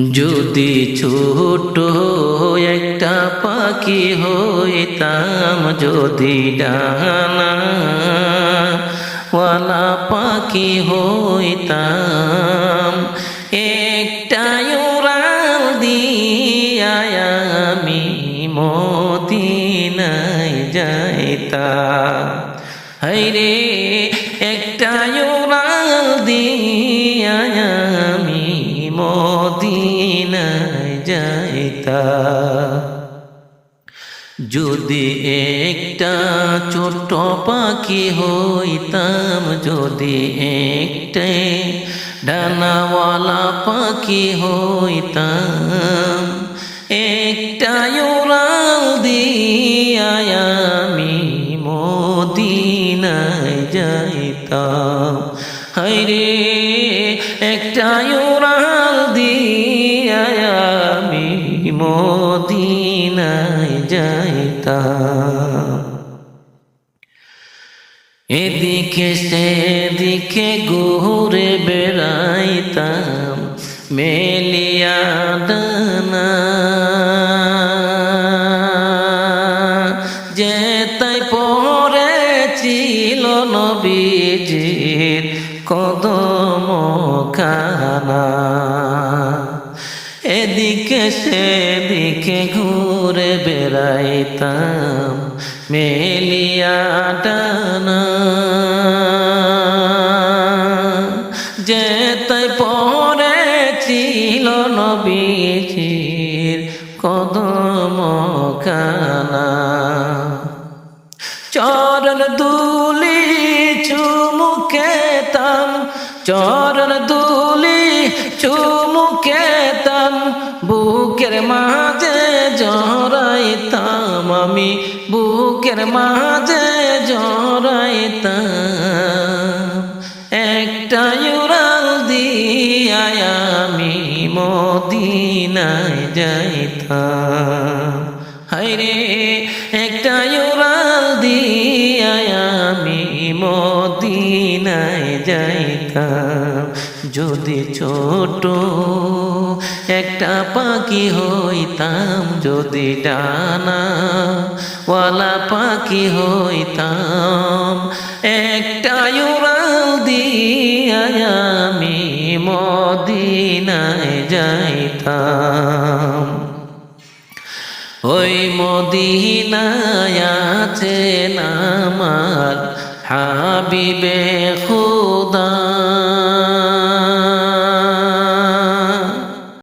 যদি ছোট একটা পাখি হইতাম, যদি ডানাওয়ালা পাখি হইতাম, একটা উড়াল দিয়া আমি মদিনায় যাইতাম। হায়রে একটা উড়াল দিয়া আমি মদিনায় যাইতাম। যদি একটা ছোট্ট পাখি হইতাম, যদি একটা ডানাওয়ালা পাখি হইতাম, একটা উড়াল দিয়া আমি মদিনায় যাইতাম। হায়রে একটা উড়াল দিয়া আমি মদিনায় যাইতাম। এদিকে সেদিকে ঘুরে বেড়াইতাম মেলিয়া ডানা, যেতাই পড়েছিল নবীজির কদমখানা। এদিকে সেদিকে ঘুরে বেড়াইতাম মেলিয়া ডানা, যেতাই পড়েছিল নবীজির কদমখানা। চরণ দুলি চুমুকেতাম, চরণ দুলি চুমুকেতাম, বুকের মাঝে জড়াইতাম আমি, বুকের মাঝে জড়াইতাম। একটা উড়াল দিয়া আমি মদিনায় যাইতাম। হায়রে একটা উড়াল দিয়া আমি মদিনায় যাইতাম। যদি ছোট একটা পাখি হইতাম, যদি ডানাওয়ালা পাখি হইতাম, একটা উড়াল দিয়া আমি মদিনায় যাইতাম। ওই মদিনায় আছেন আমার হাবিবে